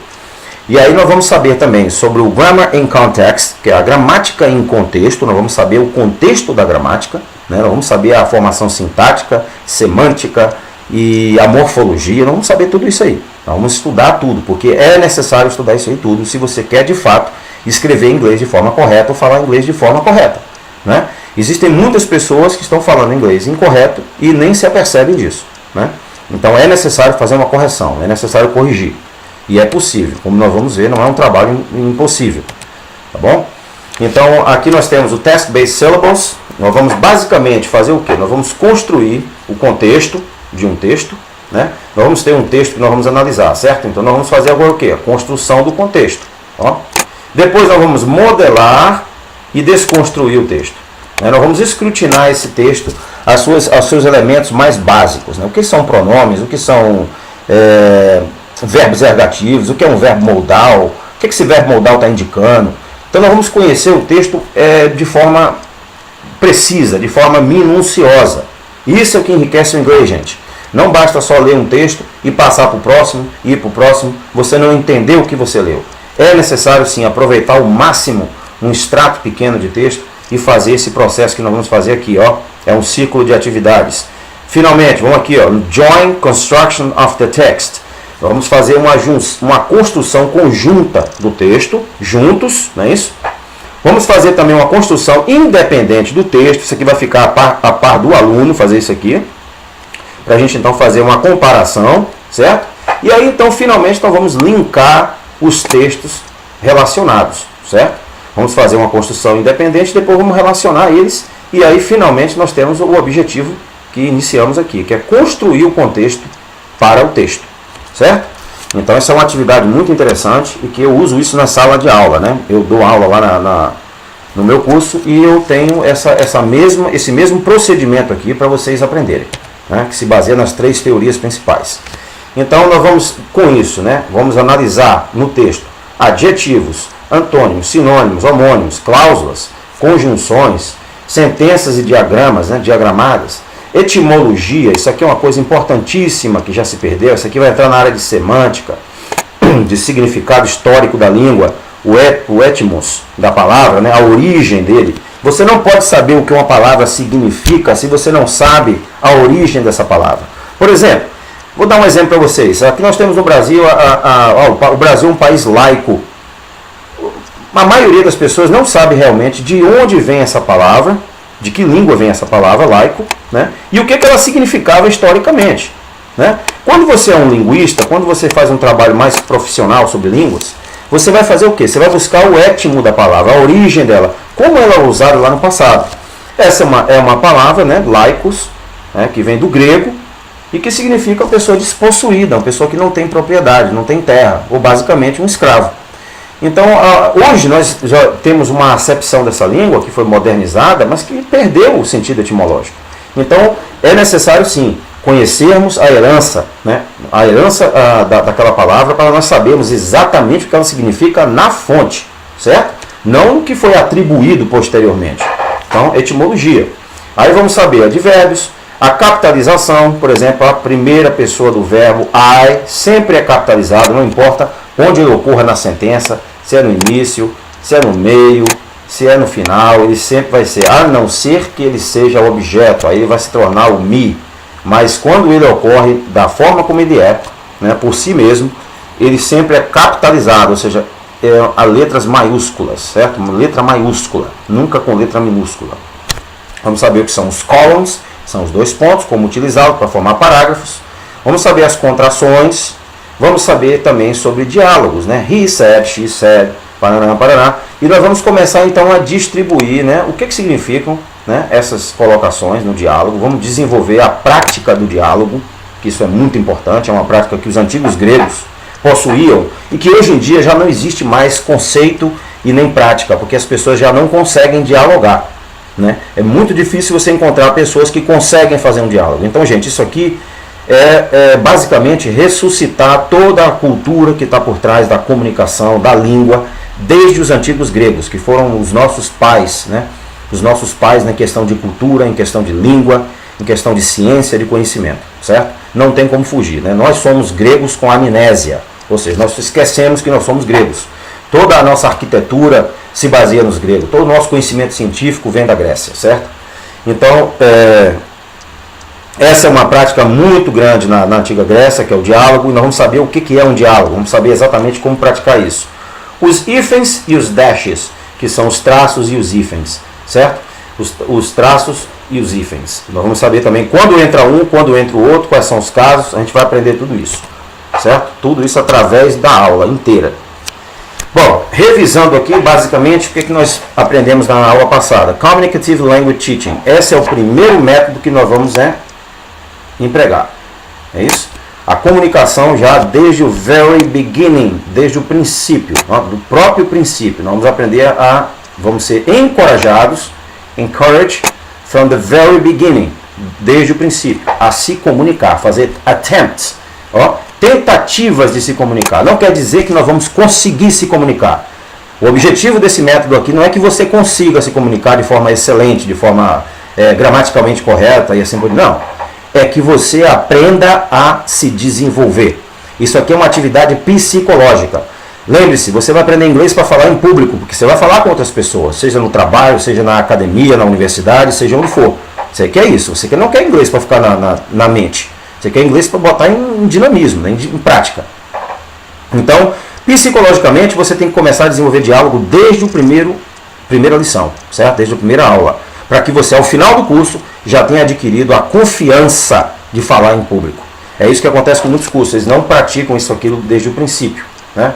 E aí nós vamos saber também sobre o Grammar in Context, que é a gramática em contexto. Nós vamos saber o contexto da gramática, né? Nós vamos saber a formação sintática, semântica e a morfologia, nós vamos saber tudo isso aí. Nós vamos estudar tudo, porque é necessário estudar isso aí tudo se você quer de fato escrever inglês de forma correta ou falar inglês de forma correta, né? Existem muitas pessoas que estão falando inglês incorreto e nem se apercebem disso, né? Então é necessário fazer uma correção, é necessário corrigir. E é possível, como nós vamos ver, não é um trabalho impossível, tá bom? Então aqui nós temos o Text-Based Syllables. Nós vamos basicamente fazer o quê? Nós vamos construir o contexto de um texto, né? Nós vamos ter um texto que nós vamos analisar, certo? Então nós vamos fazer agora o quê? A construção do contexto, ó. Depois nós vamos modelar e desconstruir o texto, né? Nós vamos escrutinar esse texto, os seus elementos mais básicos, né? O que são pronomes, o que são verbos ergativos, o que é um verbo modal, o que esse verbo modal está indicando. Então nós vamos conhecer o texto de forma precisa, de forma minuciosa. Isso é o que enriquece o inglês, gente. Não basta só ler um texto e passar para o próximo, ir para o próximo, você não entendeu o que você leu. É necessário sim aproveitar ao máximo um extrato pequeno de texto e fazer esse processo que nós vamos fazer aqui, ó. É um ciclo de atividades. Finalmente, vamos aqui, ó, Joint Construction of the Text. Vamos fazer uma construção conjunta do texto, juntos, não é isso? Vamos fazer também uma construção independente do texto. Isso aqui vai ficar a par do aluno, fazer isso aqui, para a gente então fazer uma comparação, certo? E aí então finalmente nós vamos linkar os textos relacionados, certo? Vamos fazer uma construção independente, depois vamos relacionar eles, e aí finalmente nós temos o objetivo que iniciamos aqui, que é construir o contexto para o texto, certo? Então essa é uma atividade muito interessante e que eu uso isso na sala de aula, né? Eu dou aula lá no meu curso e eu tenho esse mesmo procedimento aqui para vocês aprenderem, né? Que se baseia nas 3 teorias principais. Então nós vamos com isso, né? Vamos analisar no texto adjetivos, antônimos, sinônimos, homônimos, cláusulas, conjunções, sentenças e diagramas, né? Diagramadas. Etimologia, isso aqui é uma coisa importantíssima que já se perdeu. Isso aqui vai entrar na área de semântica, de significado histórico da língua, o etmos da palavra, né, a origem dele. Você não pode saber o que uma palavra significa se você não sabe a origem dessa palavra. Por exemplo, vou dar um exemplo para vocês. Aqui nós temos no Brasil, o Brasil é um país laico. A maioria das pessoas não sabe realmente de onde vem essa palavra, de que língua vem essa palavra laico, né? E o que ela significava historicamente, né? Quando você é um linguista, quando você faz um trabalho mais profissional sobre línguas, você vai fazer o quê? Você vai buscar o etmo da palavra, a origem dela, como ela é usada lá no passado. Essa é uma palavra, né, laicos, né, que vem do grego e que significa uma pessoa despossuída, uma pessoa que não tem propriedade, não tem terra, ou basicamente um escravo. Então, hoje nós já temos uma acepção dessa língua que foi modernizada, mas que perdeu o sentido etimológico. Então, é necessário sim conhecermos a herança, né? A herança daquela palavra, para nós sabermos exatamente o que ela significa na fonte, certo? Não o que foi atribuído posteriormente. Então, etimologia. Aí vamos saber advérbios, a capitalização, por exemplo, a primeira pessoa do verbo I sempre é capitalizado, não importa onde ele ocorra na sentença, se é no início, se é no meio, se é no final, ele sempre vai ser, a não ser que ele seja objeto, aí ele vai se tornar o me. Mas quando ele ocorre da forma como ele é, né, por si mesmo, ele sempre é capitalizado, ou seja, a letras maiúsculas, certo? Uma letra maiúscula, nunca com letra minúscula. Vamos saber o que são os columns, são os 2 pontos, como utilizá-los para formar parágrafos. Vamos saber as contrações. Vamos saber também sobre diálogos, né? He said, she said, paraná, paraná. E nós vamos começar então a distribuir, né, o que significam, né, essas colocações no diálogo. Vamos desenvolver a prática do diálogo, que isso é muito importante, é uma prática que os antigos gregos possuíam e que hoje em dia já não existe mais conceito e nem prática, porque as pessoas já não conseguem dialogar, né? É muito difícil você encontrar pessoas que conseguem fazer um diálogo. Então, gente, isso aqui é basicamente ressuscitar toda a cultura que está por trás da comunicação, da língua, desde os antigos gregos, que foram os nossos pais, né? Os nossos pais na questão de cultura, em questão de língua, em questão de ciência, de conhecimento, certo? Não tem como fugir, né? Nós somos gregos com amnésia, ou seja, nós esquecemos que nós somos gregos. Toda a nossa arquitetura se baseia nos gregos, todo o nosso conhecimento científico vem da Grécia, certo? Então, Essa é uma prática muito grande na antiga Grécia, que é o diálogo, e nós vamos saber o que é um diálogo, vamos saber exatamente como praticar isso. Os hífens e os dashes, que são os traços e os hífens, certo? Os traços e os hífens. Nós vamos saber também quando entra um, quando entra o outro, quais são os casos, a gente vai aprender tudo isso, certo? Tudo isso através da aula inteira. Bom, revisando aqui, basicamente, o que nós aprendemos na aula passada? Communicative Language Teaching. Esse é o primeiro método que nós vamos empregar. É isso? A comunicação já desde o very beginning, desde o princípio, do próprio princípio. Nós vamos aprender vamos ser encorajados, encouraged from the very beginning, desde o princípio, a se comunicar, fazer attempts, tentativas de se comunicar. Não quer dizer que nós vamos conseguir se comunicar. O objetivo desse método aqui não é que você consiga se comunicar de forma excelente, de forma gramaticalmente correta e assim por diante. Não. É que você aprenda a se desenvolver. Isso aqui é uma atividade psicológica. Lembre-se, você vai aprender inglês para falar em público, porque você vai falar com outras pessoas, seja no trabalho, seja na academia, na universidade, seja onde for. Você quer isso, você não quer inglês para ficar na mente. Você quer inglês para botar em dinamismo, em prática. Então, psicologicamente, você tem que começar a desenvolver diálogo desde a primeira lição, certo? Desde a primeira aula. Para que você, ao final do curso, já tenha adquirido a confiança de falar em público. É isso que acontece com muitos cursos, eles não praticam isso aquilo desde o princípio, né?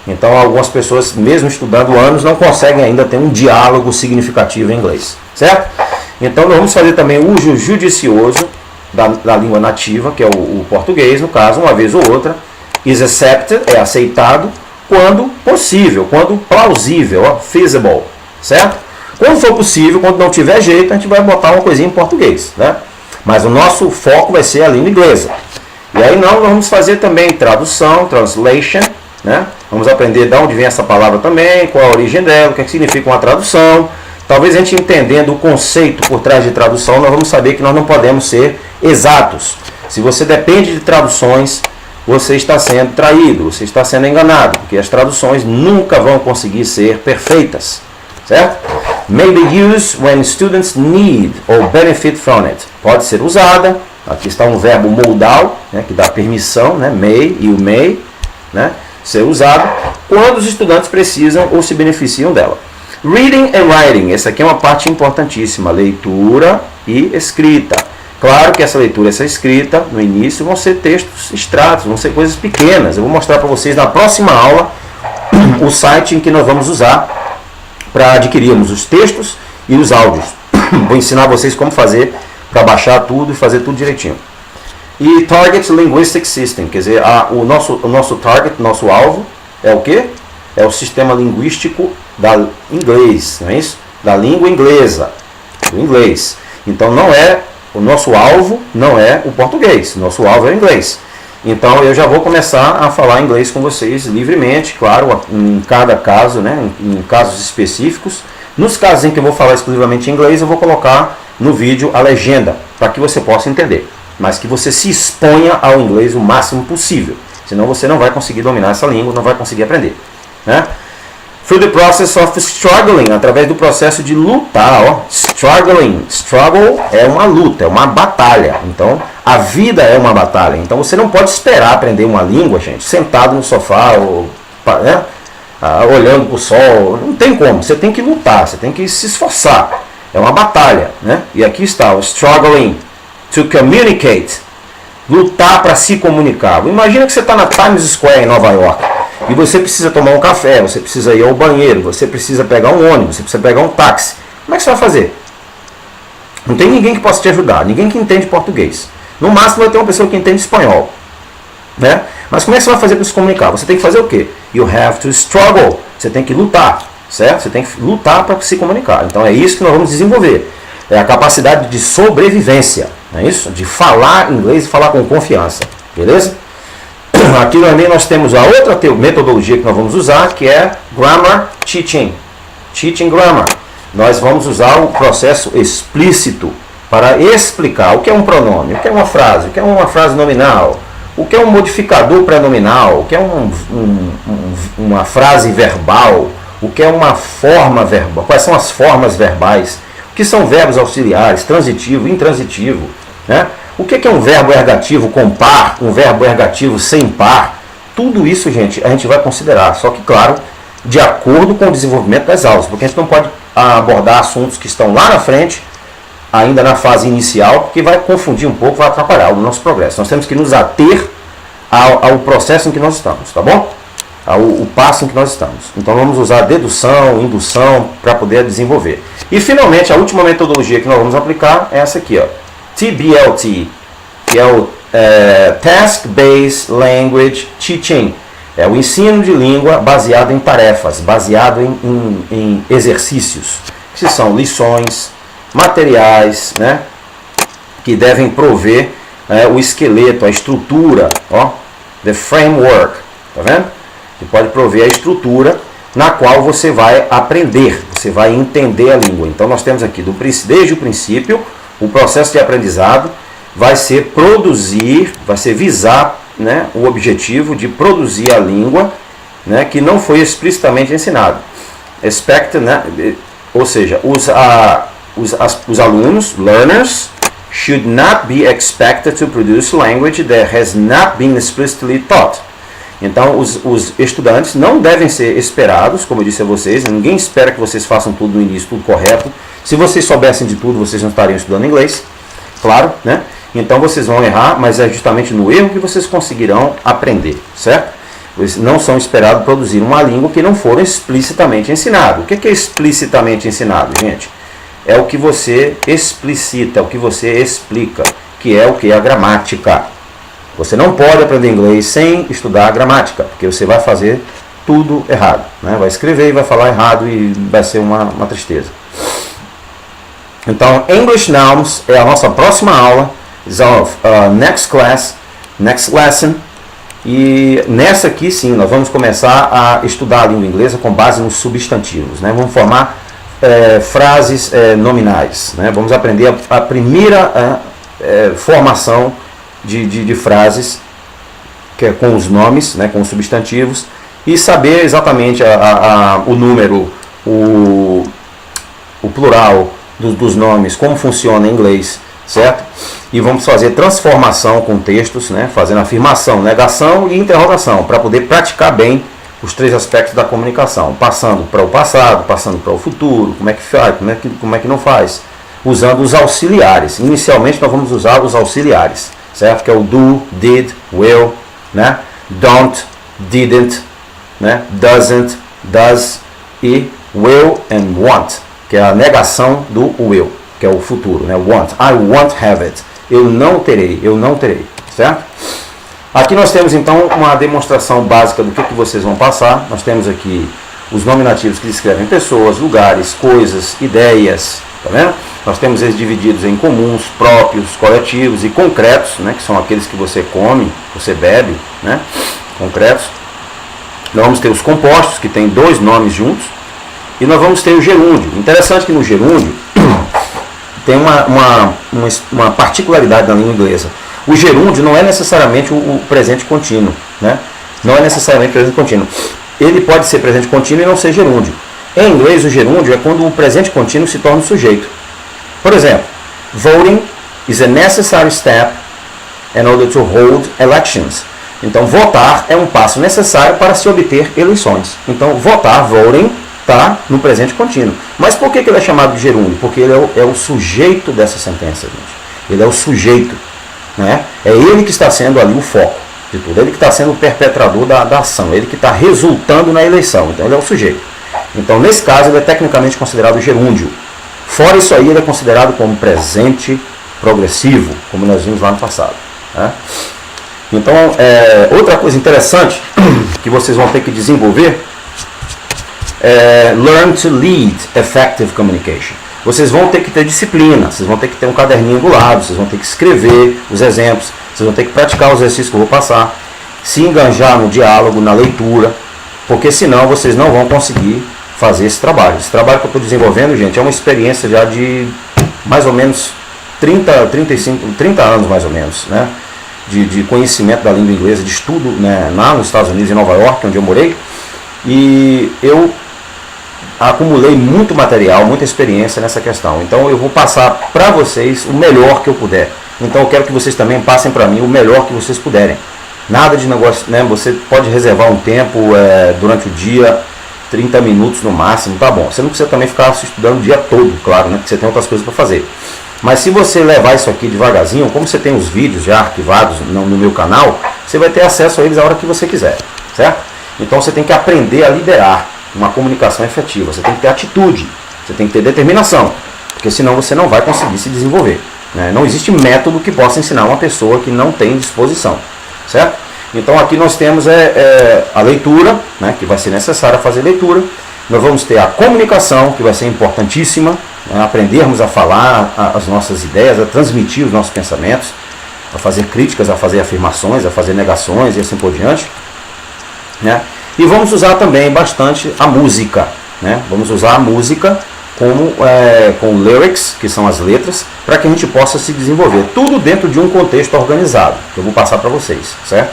Então, algumas pessoas, mesmo estudando anos, não conseguem ainda ter um diálogo significativo em inglês, certo? Então, nós vamos fazer também o uso judicioso da língua nativa, que é o português, no caso, uma vez ou outra. Is accepted, é aceitado, quando possível, quando plausível, feasible, certo? Quando for possível, quando não tiver jeito, a gente vai botar uma coisinha em português, né? Mas o nosso foco vai ser a língua inglesa. E aí nós vamos fazer também tradução, translation, né? Vamos aprender de onde vem essa palavra também, qual a origem dela, o que significa uma tradução. Talvez a gente entendendo o conceito por trás de tradução, nós vamos saber que nós não podemos ser exatos. Se você depende de traduções, você está sendo traído, você está sendo enganado, porque as traduções nunca vão conseguir ser perfeitas, certo? May be used when students need or benefit from it. Pode ser usada, aqui está um verbo modal, né, que dá permissão, né, may e o may, né, ser usado quando os estudantes precisam ou se beneficiam dela. Reading and writing, essa aqui é uma parte importantíssima, leitura e escrita. Claro que essa leitura e essa escrita, no início, vão ser textos extratos, vão ser coisas pequenas. Eu vou mostrar para vocês na próxima aula o site em que nós vamos usar para adquirirmos os textos e os áudios. Vou ensinar vocês como fazer para baixar tudo e fazer tudo direitinho. E Target Linguistic System, quer dizer, o nosso target, nosso alvo, é o quê? É o sistema linguístico da inglês, não é isso? Da língua inglesa, do inglês. Então o nosso alvo não é o português, nosso alvo é o inglês. Então eu já vou começar a falar inglês com vocês livremente, claro, em cada caso, né, em casos específicos. Nos casos em que eu vou falar exclusivamente em inglês, eu vou colocar no vídeo a legenda, para que você possa entender. Mas que você se exponha ao inglês o máximo possível. Senão você não vai conseguir dominar essa língua, não vai conseguir aprender, né? Through the process of struggling, através do processo de lutar, struggling, struggle é uma luta, é uma batalha. Então, a vida é uma batalha. Então, você não pode esperar aprender uma língua, gente, sentado no sofá ou, né, olhando para o sol. Não tem como. Você tem que lutar, você tem que se esforçar. É uma batalha, né? E aqui está o struggling to communicate, lutar para se comunicar. Imagina que você está na Times Square em Nova York. E você precisa tomar um café, você precisa ir ao banheiro, você precisa pegar um ônibus, você precisa pegar um táxi. Como é que você vai fazer? Não tem ninguém que possa te ajudar, ninguém que entende português. No máximo vai ter uma pessoa que entende espanhol, né? Mas como é que você vai fazer para se comunicar? Você tem que fazer o quê? You have to struggle. Você tem que lutar, certo? Você tem que lutar para se comunicar. Então é isso que nós vamos desenvolver. É a capacidade de sobrevivência, não é isso? De falar inglês e falar com confiança, beleza? Aqui também nós temos a outra metodologia que nós vamos usar, que é Grammar Teaching. Teaching Grammar. Nós vamos usar o processo explícito para explicar o que é um pronome, o que é uma frase, o que é uma frase nominal, o que é um modificador pré-nominal, o que é uma frase verbal, o que é uma forma verbal, quais são as formas verbais, o que são verbos auxiliares, transitivo, intransitivo, né? O que é um verbo ergativo com par, um verbo ergativo sem par? Tudo isso, gente, a gente vai considerar, só que, claro, de acordo com o desenvolvimento das aulas, porque a gente não pode abordar assuntos que estão lá na frente, ainda na fase inicial, porque vai confundir um pouco, vai atrapalhar o nosso progresso. Nós temos que nos ater ao processo em que nós estamos, tá bom? O passo em que nós estamos. Então vamos usar dedução, indução para poder desenvolver. E finalmente a última metodologia que nós vamos aplicar é essa aqui, ó, TBLT, que é o Task Based Language Teaching. É o ensino de língua baseado em tarefas, baseado em exercícios, que são lições, materiais, né, que devem prover o esqueleto, a estrutura, ó, the framework, tá vendo? Que pode prover a estrutura na qual você vai aprender, você vai entender a língua. Então nós temos aqui, desde o princípio, o processo de aprendizado vai ser produzir, vai ser visar, né, o objetivo de produzir a língua, né, que não foi explicitamente ensinado. Expect, né, ou seja, os alunos, learners, should not be expected to produce language that has not been explicitly taught. Então, os estudantes não devem ser esperados, como eu disse a vocês, ninguém espera que vocês façam tudo no início, tudo correto. Se vocês soubessem de tudo, vocês não estariam estudando inglês, claro, né? Então vocês vão errar, mas é justamente no erro que vocês conseguirão aprender, certo? Vocês não são esperados produzir uma língua que não for explicitamente ensinado. O que é explicitamente ensinado, gente? É o que você explicita, o que você explica, que é o que? A gramática. Você não pode aprender inglês sem estudar a gramática, porque você vai fazer tudo errado, né? Vai escrever e vai falar errado e vai ser uma tristeza. Então, English Nouns é a nossa próxima aula, is our next class, next lesson. E nessa aqui sim, nós vamos começar a estudar a língua inglesa com base nos substantivos, né? Vamos formar frases nominais, né? Vamos aprender a primeira formação de frases, que é com os nomes, né, com os substantivos, e saber exatamente o número, o plural dos nomes, como funciona em inglês, certo? E vamos fazer transformação com textos, né, fazendo afirmação, negação e interrogação, para poder praticar bem os três aspectos da comunicação, passando para o passado, passando para o futuro, como é que faz, como é que não faz, usando os auxiliares. Inicialmente nós vamos usar os auxiliares, certo? Que é o do, did, will, né? Don't, didn't, né? Doesn't, does e will and want, que é a negação do will, que é o futuro, né? Want, I won't have it. Eu não terei, certo? Aqui nós temos então uma demonstração básica do que vocês vão passar. Nós temos aqui os nominativos que descrevem pessoas, lugares, coisas, ideias, tá vendo? Nós temos eles divididos em comuns, próprios, coletivos e concretos, né, que são aqueles que você come, você bebe, né, concretos. Nós vamos ter os compostos, que tem dois nomes juntos, e nós vamos ter o gerúndio. Interessante que no gerúndio tem uma particularidade na língua inglesa. O gerúndio não é necessariamente o presente contínuo, né? Não é necessariamente presente contínuo. Ele pode ser presente contínuo e não ser gerúndio. Em inglês, o gerúndio é quando o presente contínuo se torna sujeito. Por exemplo, voting is a necessary step in order to hold elections. Então, votar é um passo necessário para se obter eleições. Então, votar, voting, está no presente contínuo. Mas por que ele é chamado de gerúndio? Porque ele é o sujeito dessa sentença, gente. Ele é o sujeito, né? É ele que está sendo ali o foco de tudo. Ele que está sendo o perpetrador da ação. Ele que está resultando na eleição. Então, ele é o sujeito. Então, nesse caso, ele é tecnicamente considerado gerúndio. Fora isso aí, ele é considerado como presente progressivo, como nós vimos lá no passado, né? Então, outra coisa interessante que vocês vão ter que desenvolver é learn to lead effective communication. Vocês vão ter que ter disciplina, vocês vão ter que ter um caderninho do lado, vocês vão ter que escrever os exemplos, vocês vão ter que praticar os exercícios que eu vou passar, se enganjar no diálogo, na leitura, porque senão vocês não vão conseguir fazer esse trabalho. Esse trabalho que eu estou desenvolvendo, gente, é uma experiência já de mais ou menos 30 anos mais ou menos, né? De conhecimento da língua inglesa, de estudo, né, lá nos Estados Unidos, em Nova York, onde eu morei, e eu acumulei muito material, muita experiência nessa questão. Então eu vou passar para vocês o melhor que eu puder. Então eu quero que vocês também passem para mim o melhor que vocês puderem. Nada de negócio, né? Você pode reservar um tempo durante o dia, 30 minutos no máximo, tá bom. Você não precisa também ficar estudando o dia todo, claro, né? Porque você tem outras coisas para fazer. Mas se você levar isso aqui devagarzinho, como você tem os vídeos já arquivados no meu canal, você vai ter acesso a eles a hora que você quiser, certo? Então você tem que aprender a liderar uma comunicação efetiva. Você tem que ter atitude, você tem que ter determinação, porque senão você não vai conseguir se desenvolver, né? Não existe método que possa ensinar uma pessoa que não tem disposição, certo? Então aqui nós temos a leitura, né, que vai ser necessário fazer leitura. Nós vamos ter a comunicação, que vai ser importantíssima, né, aprendermos a falar as nossas ideias, a transmitir os nossos pensamentos, a fazer críticas, a fazer afirmações, a fazer negações e assim por diante, né? E vamos usar também bastante a música, né? Vamos usar a música com lyrics, que são as letras, para que a gente possa se desenvolver. Tudo dentro de um contexto organizado, que eu vou passar para vocês, certo?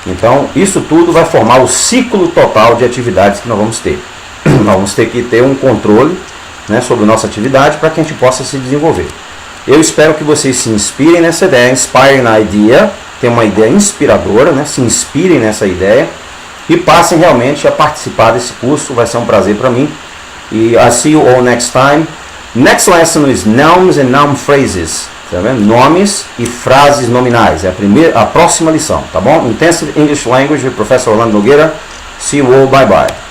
Então, isso tudo vai formar o ciclo total de atividades que nós vamos ter. Nós vamos ter que ter um controle, né, sobre a nossa atividade para que a gente possa se desenvolver. Eu espero que vocês se inspirem nessa ideia, inspirem na ideia, tenham uma ideia inspiradora, né, se inspirem nessa ideia e passem realmente a participar desse curso. Vai ser um prazer para mim. E I'll see you all next time. Next lesson is nouns and noun phrases. Tá vendo? Nomes e frases nominais. É a próxima lição, tá bom? Intensive English Language with Professor Orlando Nogueira. See you all. Bye bye.